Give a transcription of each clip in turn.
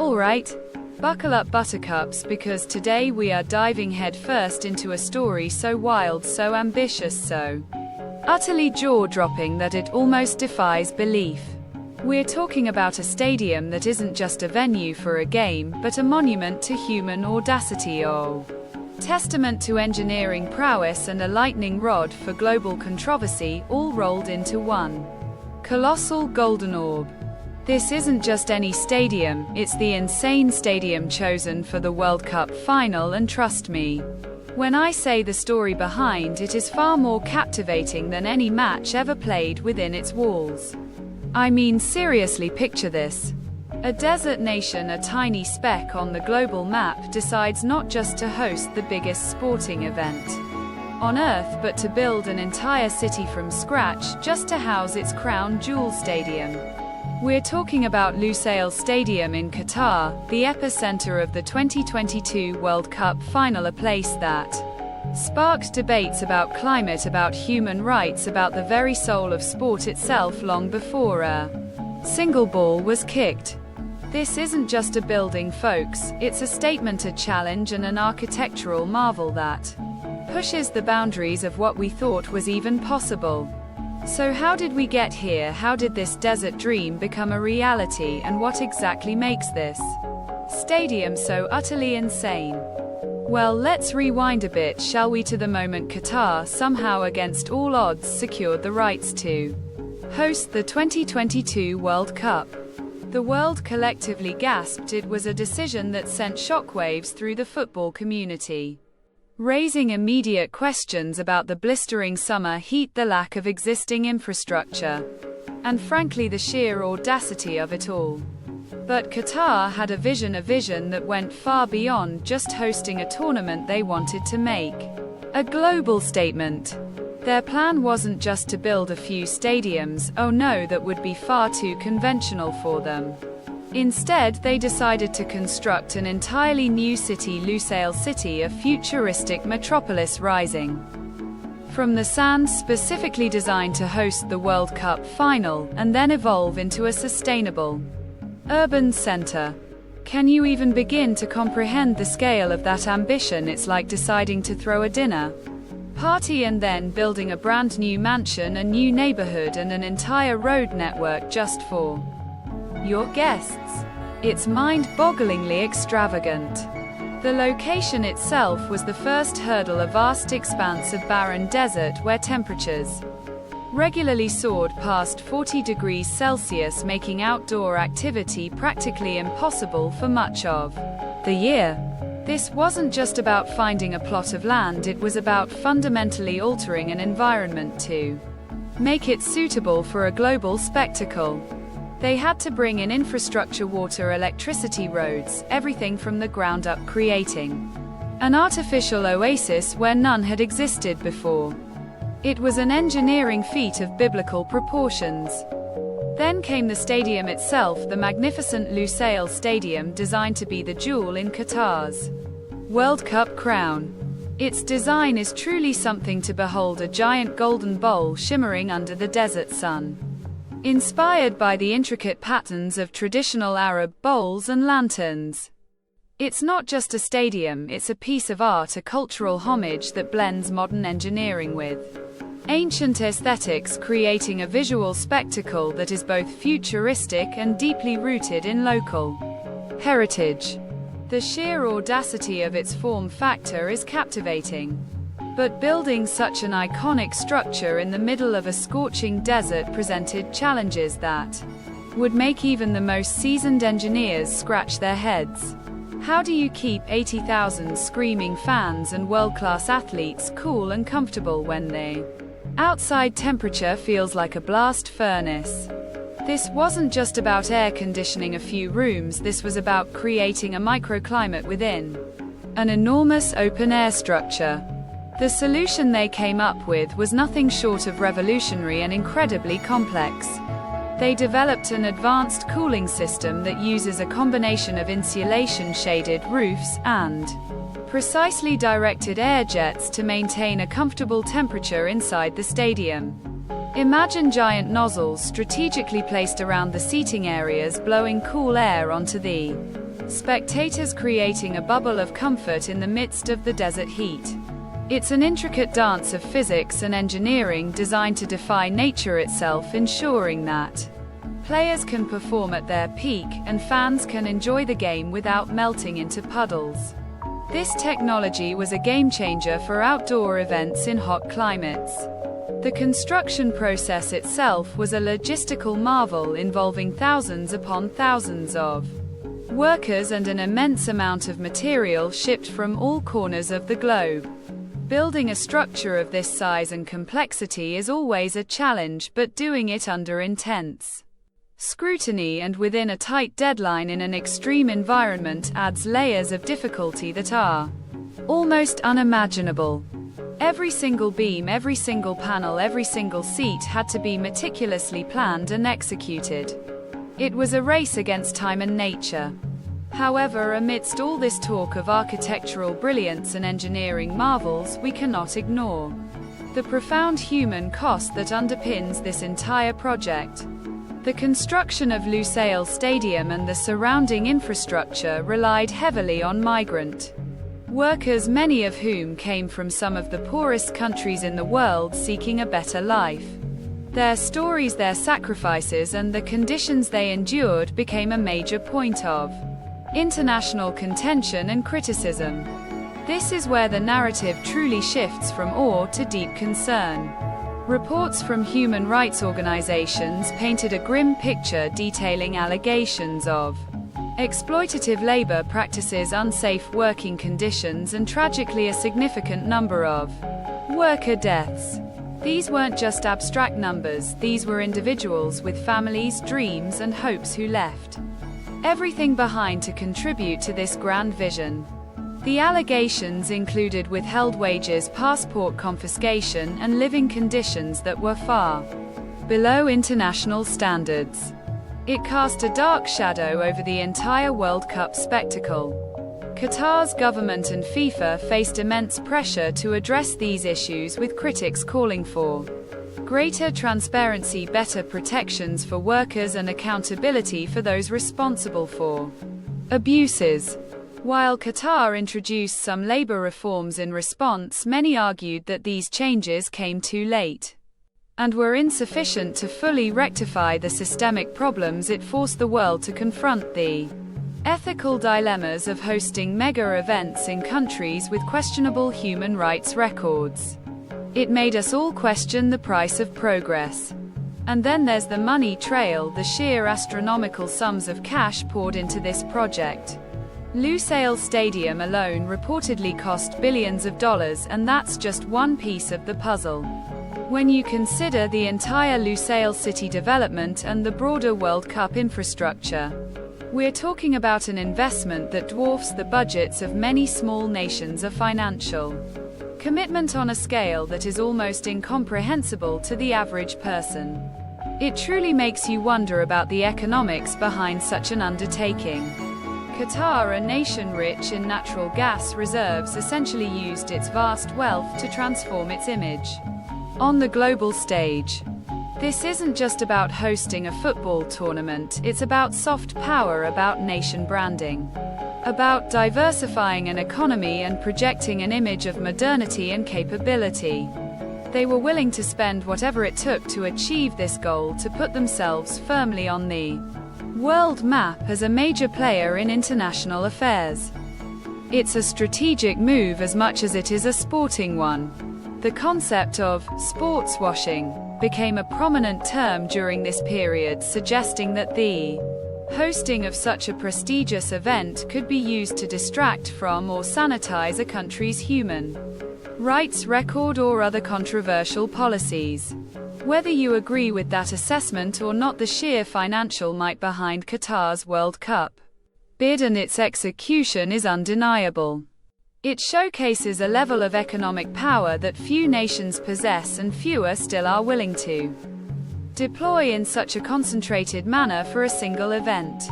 Alright, buckle up buttercups, because today we are diving headfirst into a story so wild, so ambitious, so utterly jaw-dropping that it almost defies belief. We're talking about a stadium that isn't just a venue for a game, but a monument to human audacity. Testament to engineering prowess and a lightning rod for global controversy, all rolled into one colossal golden orb. This isn't just any stadium, it's the insane stadium chosen for the World Cup final, and trust me, when I say the story behind it is far more captivating than any match ever played within its walls. I mean, seriously, picture this. A desert nation, a tiny speck on the global map, decides not just to host the biggest sporting event on Earth, but to build an entire city from scratch just to house its crown jewel stadium. We're talking about Lusail Stadium in Qatar, the epicenter of the 2022 World Cup final, a place that sparked debates about climate, about human rights, about the very soul of sport itself long before a single ball was kicked. This isn't just a building, folks, it's a statement, a challenge, and an architectural marvel that pushes the boundaries of what we thought was even possible. So how did we get here? How did this desert dream become a reality, and what exactly makes this stadium so utterly insane? Well, let's rewind a bit, shall we, to the moment Qatar, somehow against all odds, secured the rights to host the 2022 World Cup. The world collectively gasped. It was a decision that sent shockwaves through the football community, raising immediate questions about the blistering summer heat, the lack of existing infrastructure, and frankly the sheer audacity of it all. But Qatar had a vision that went far beyond just hosting a tournament. They wanted to make a global statement. Their plan wasn't just to build a few stadiums, oh no, that would be far too conventional for them. Instead, they decided to construct an entirely new city, Lusail City, a futuristic metropolis rising from the sand, specifically designed to host the World Cup final, and then evolve into a sustainable urban center. Can you even begin to comprehend the scale of that ambition? It's like deciding to throw a dinner party and then building a brand new mansion, a new neighborhood, and an entire road network just for your guests. It's mind-bogglingly extravagant. The location itself was the first hurdle, a vast expanse of barren desert where temperatures regularly soared past 40 degrees Celsius, making outdoor activity practically impossible for much of the year. This wasn't just about finding a plot of land, it was about fundamentally altering an environment to make it suitable for a global spectacle. They had to bring in infrastructure, water, electricity, roads, everything from the ground up, creating an artificial oasis where none had existed before. It was an engineering feat of biblical proportions. Then came the stadium itself, the magnificent Lusail Stadium, designed to be the jewel in Qatar's World Cup crown. Its design is truly something to behold, a giant golden bowl shimmering under the desert sun, inspired by the intricate patterns of traditional Arab bowls and lanterns. It's not just a stadium, it's a piece of art, a cultural homage that blends modern engineering with ancient aesthetics, creating a visual spectacle that is both futuristic and deeply rooted in local heritage. The sheer audacity of its form factor is captivating. But building such an iconic structure in the middle of a scorching desert presented challenges that would make even the most seasoned engineers scratch their heads. How do you keep 80,000 screaming fans and world-class athletes cool and comfortable when the outside temperature feels like a blast furnace? This wasn't just about air conditioning a few rooms, this was about creating a microclimate within an enormous open-air structure. The solution they came up with was nothing short of revolutionary and incredibly complex. They developed an advanced cooling system that uses a combination of insulation, shaded roofs, and precisely directed air jets to maintain a comfortable temperature inside the stadium. Imagine giant nozzles strategically placed around the seating areas, blowing cool air onto the spectators creating a bubble of comfort in the midst of the desert heat. It's an intricate dance of physics and engineering designed to defy nature itself, ensuring that players can perform at their peak, and fans can enjoy the game without melting into puddles. This technology was a game-changer for outdoor events in hot climates. The construction process itself was a logistical marvel involving thousands upon thousands of workers and an immense amount of material shipped from all corners of the globe. Building a structure of this size and complexity is always a challenge, but doing it under intense scrutiny and within a tight deadline in an extreme environment adds layers of difficulty that are almost unimaginable. Every single beam, every single panel, every single seat had to be meticulously planned and executed. It was a race against time and nature. However, amidst all this talk of architectural brilliance and engineering marvels, we cannot ignore the profound human cost that underpins this entire project. The construction of Lusail Stadium and the surrounding infrastructure relied heavily on migrant workers, many of whom came from some of the poorest countries in the world seeking a better life. Their stories, their sacrifices, and the conditions they endured became a major point of international contention and criticism. This is where the narrative truly shifts from awe to deep concern. Reports from human rights organizations painted a grim picture detailing allegations of exploitative labor practices, unsafe working conditions, and tragically a significant number of worker deaths. These weren't just abstract numbers, these were individuals with families, dreams, and hopes who left everything behind to contribute to this grand vision. The allegations included withheld wages, passport confiscation, and living conditions that were far below international standards. It cast a dark shadow over the entire World Cup spectacle. Qatar's government and FIFA faced immense pressure to address these issues, with critics calling for greater transparency, better protections for workers, and accountability for those responsible for abuses. While Qatar introduced some labor reforms in response, many argued that these changes came too late and were insufficient to fully rectify the systemic problems. It forced the world to confront the ethical dilemmas of hosting mega events in countries with questionable human rights records. It made us all question the price of progress. And then there's the money trail, the sheer astronomical sums of cash poured into this project. Lusail Stadium alone reportedly cost billions of dollars, and that's just one piece of the puzzle. When you consider the entire Lusail city development and the broader World Cup infrastructure, we're talking about an investment that dwarfs the budgets of many small nations. A financial commitment on a scale that is almost incomprehensible to the average person. It truly makes you wonder about the economics behind such an undertaking. Qatar, a nation rich in natural gas reserves, essentially used its vast wealth to transform its image on the global stage. This isn't just about hosting a football tournament, it's about soft power, about nation branding, about diversifying an economy and projecting an image of modernity and capability. They were willing to spend whatever it took to achieve this goal, to put themselves firmly on the world map as a major player in international affairs. It's a strategic move as much as it is a sporting one. The concept of sports washing became a prominent term during this period, suggesting that the hosting of such a prestigious event could be used to distract from or sanitize a country's human rights record or other controversial policies. Whether you agree with that assessment or not, the sheer financial might behind Qatar's World Cup bid and its execution is undeniable. It showcases a level of economic power that few nations possess and fewer still are willing to deploy in such a concentrated manner for a single event.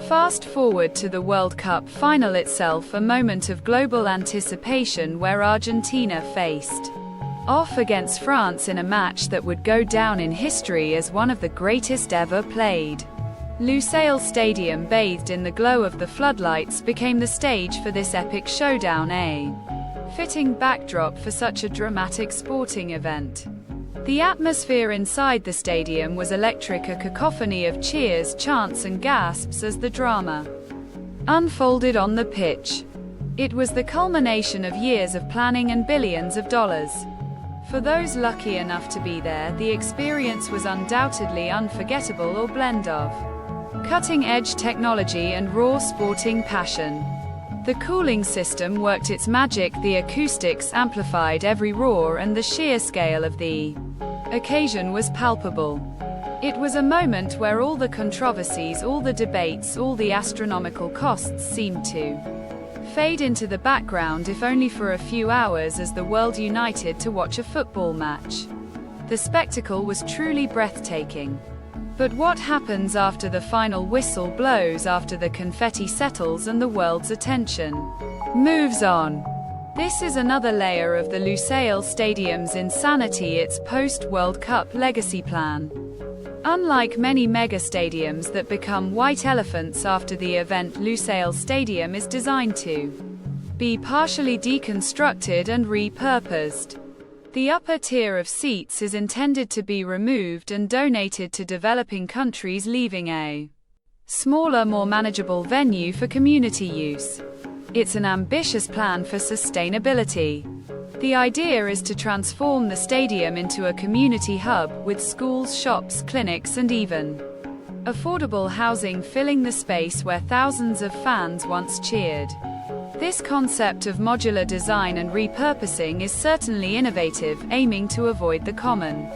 Fast forward to the World Cup final itself, a moment of global anticipation where Argentina faced off against France in a match that would go down in history as one of the greatest ever played. Lusail Stadium, bathed in the glow of the floodlights, became the stage for this epic showdown, a fitting backdrop for such a dramatic sporting event. The atmosphere inside the stadium was electric, a cacophony of cheers, chants and gasps as the drama unfolded on the pitch. It was the culmination of years of planning and billions of dollars. For those lucky enough to be there, the experience was undoubtedly unforgettable, a blend of cutting-edge technology and raw sporting passion. The cooling system worked its magic, the acoustics amplified every roar, and the sheer scale of the occasion was palpable. It was a moment where all the controversies, all the debates, all the astronomical costs seemed to fade into the background, if only for a few hours, as the world united to watch a football match. The spectacle was truly breathtaking. But what happens after the final whistle blows, after the confetti settles and the world's attention moves on? This is another layer of the Lusail Stadium's insanity, its post-World Cup legacy plan. Unlike many mega stadiums that become white elephants after the event, Lusail Stadium is designed to be partially deconstructed and repurposed. The upper tier of seats is intended to be removed and donated to developing countries, leaving a smaller, more manageable venue for community use. It's an ambitious plan for sustainability. The idea is to transform the stadium into a community hub, with schools, shops, clinics, and even affordable housing filling the space where thousands of fans once cheered. This concept of modular design and repurposing is certainly innovative, aiming to avoid the common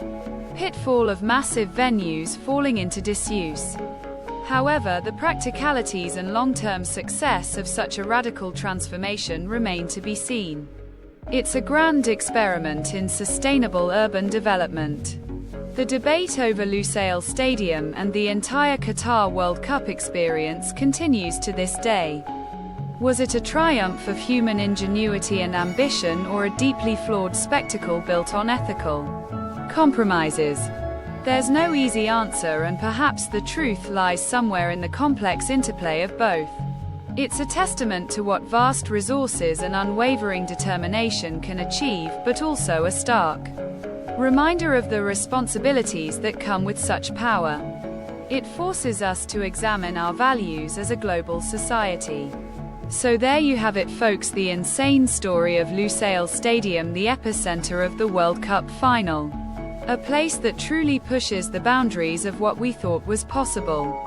pitfall of massive venues falling into disuse. However, the practicalities and long-term success of such a radical transformation remain to be seen. It's a grand experiment in sustainable urban development. The debate over Lusail Stadium and the entire Qatar World Cup experience continues to this day. Was it a triumph of human ingenuity and ambition, or a deeply flawed spectacle built on ethical compromises? There's no easy answer, and perhaps the truth lies somewhere in the complex interplay of both. It's a testament to what vast resources and unwavering determination can achieve, but also a stark reminder of the responsibilities that come with such power. It forces us to examine our values as a global society. So there you have it, folks, the insane story of Lusail Stadium, the epicenter of the World Cup final. A place that truly pushes the boundaries of what we thought was possible.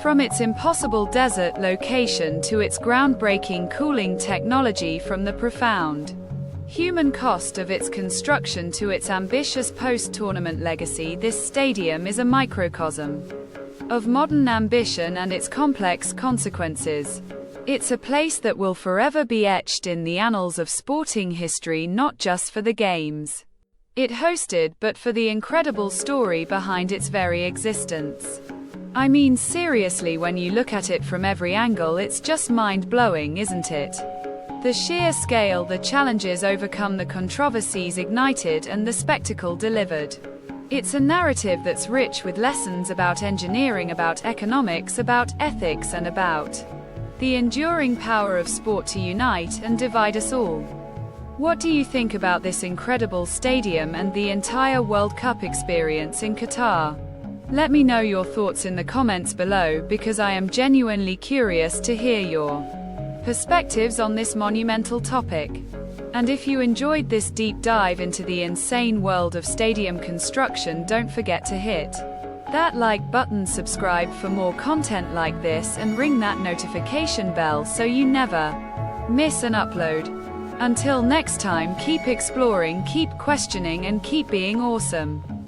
From its impossible desert location to its groundbreaking cooling technology, from the profound human cost of its construction to its ambitious post-tournament legacy, this stadium is a microcosm of modern ambition and its complex consequences. It's a place that will forever be etched in the annals of sporting history, not just for the games it hosted, but for the incredible story behind its very existence. I mean, seriously, when you look at it from every angle, it's just mind-blowing, isn't it? The sheer scale, the challenges overcome, the controversies ignited, and the spectacle delivered. It's a narrative that's rich with lessons about engineering, about economics, about ethics, and about the enduring power of sport to unite and divide us all. What do you think about this incredible stadium and the entire World Cup experience in Qatar? Let me know your thoughts in the comments below, because I am genuinely curious to hear your perspectives on this monumental topic. And if you enjoyed this deep dive into the insane world of stadium construction, don't forget to hit that like button, subscribe for more content like this, and ring that notification bell so you never miss an upload. Until next time, keep exploring, keep questioning, and keep being awesome.